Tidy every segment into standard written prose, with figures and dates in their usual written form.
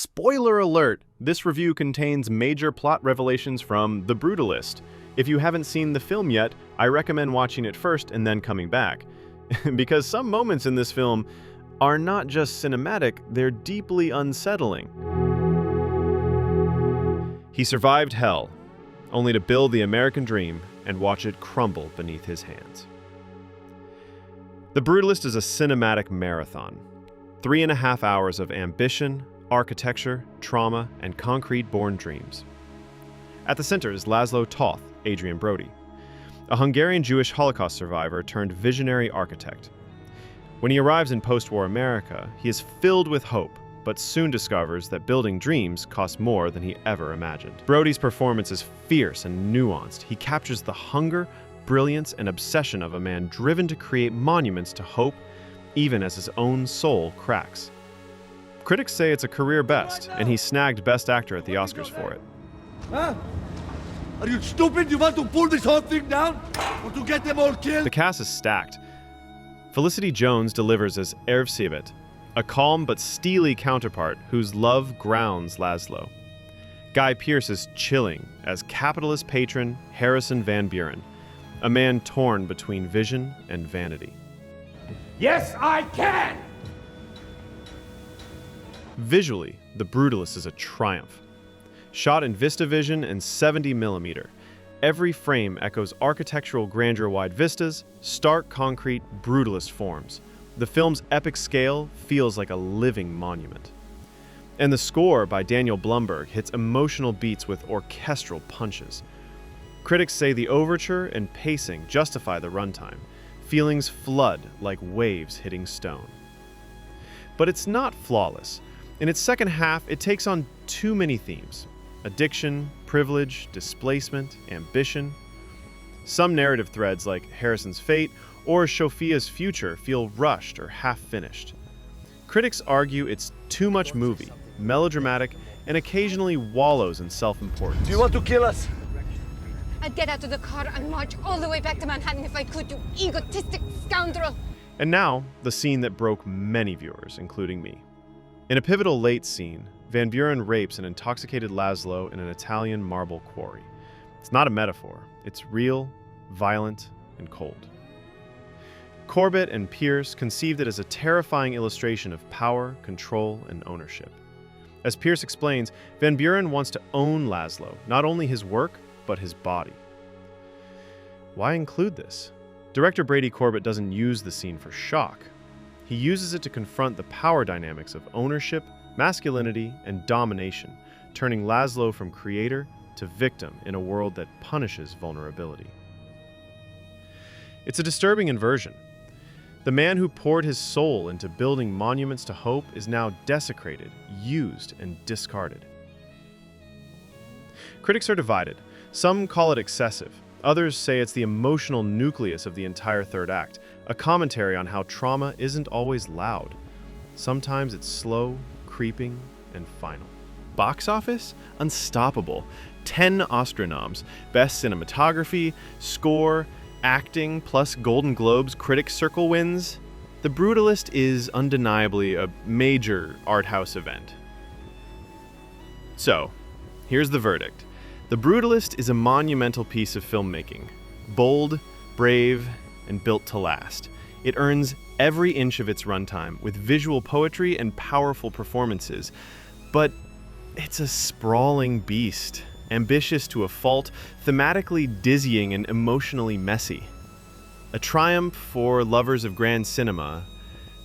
Spoiler alert! This review contains major plot revelations from The Brutalist. If you haven't seen the film yet, I recommend watching it first and then coming back. Because some moments in this film are not just cinematic, they're deeply unsettling. He survived hell, only to build the American dream and watch it crumble beneath his hands. The Brutalist is a cinematic marathon. 3.5 hours of ambition, architecture, trauma, and concrete-born dreams. At the center is Laszlo Toth, Adrien Brody, a Hungarian Jewish Holocaust survivor turned visionary architect. When he arrives in post-war America, he is filled with hope, but soon discovers that building dreams costs more than he ever imagined. Brody's performance is fierce and nuanced. He captures the hunger, brilliance, and obsession of a man driven to create monuments to hope, even as his own soul cracks. Critics say it's a career best, and he snagged Best Actor at the Oscars for it. Huh? Are you stupid? You want to pull this whole thing down? Or to get them all killed? The cast is stacked. Felicity Jones delivers as Sibet, a calm but steely counterpart whose love grounds Laszlo. Guy Pearce is chilling as capitalist patron Harrison Van Buren, a man torn between vision and vanity. Yes, I can! Visually, The Brutalist is a triumph. Shot in VistaVision and 70mm, every frame echoes architectural grandeur-wide vistas, stark concrete, brutalist forms. The film's epic scale feels like a living monument. And the score by Daniel Blumberg hits emotional beats with orchestral punches. Critics say the overture and pacing justify the runtime. Feelings flood like waves hitting stone. But it's not flawless. In its second half, it takes on too many themes: addiction, privilege, displacement, ambition. Some narrative threads like Harrison's fate or Sofia's future feel rushed or half-finished. Critics argue it's too much movie, melodramatic, and occasionally wallows in self-importance. Do you want to kill us? I'd get out of the car and march all the way back to Manhattan if I could, you egotistic scoundrel! And now, the scene that broke many viewers, including me. In a pivotal late scene, Van Buren rapes an intoxicated Laszlo in an Italian marble quarry. It's not a metaphor. It's real, violent, and cold. Corbet and Pearce conceived it as a terrifying illustration of power, control, and ownership. As Pearce explains, Van Buren wants to own Laszlo, not only his work, but his body. Why include this? Director Brady Corbet doesn't use the scene for shock. He uses it to confront the power dynamics of ownership, masculinity, and domination, turning Laszlo from creator to victim in a world that punishes vulnerability. It's a disturbing inversion. The man who poured his soul into building monuments to hope is now desecrated, used, and discarded. Critics are divided. Some call it excessive. Others say it's the emotional nucleus of the entire third act, a commentary on how trauma isn't always loud. Sometimes it's slow, creeping, and final. Box office? Unstoppable. 10 Oscar noms, Best Cinematography, Score, Acting, plus Golden Globes Critic Circle wins. The Brutalist is undeniably a major art house event. So, here's the verdict. The Brutalist is a monumental piece of filmmaking. Bold, brave, and built to last. It earns every inch of its runtime with visual poetry and powerful performances. But it's a sprawling beast, ambitious to a fault, thematically dizzying and emotionally messy. A triumph for lovers of grand cinema,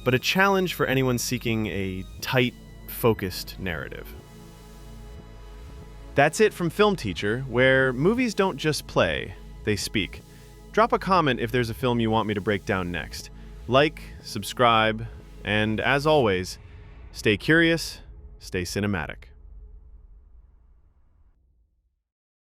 but a challenge for anyone seeking a tight, focused narrative. That's it from Film Teacher, where movies don't just play, they speak. Drop a comment if there's a film you want me to break down next. Like, subscribe, and as always, stay curious, stay cinematic.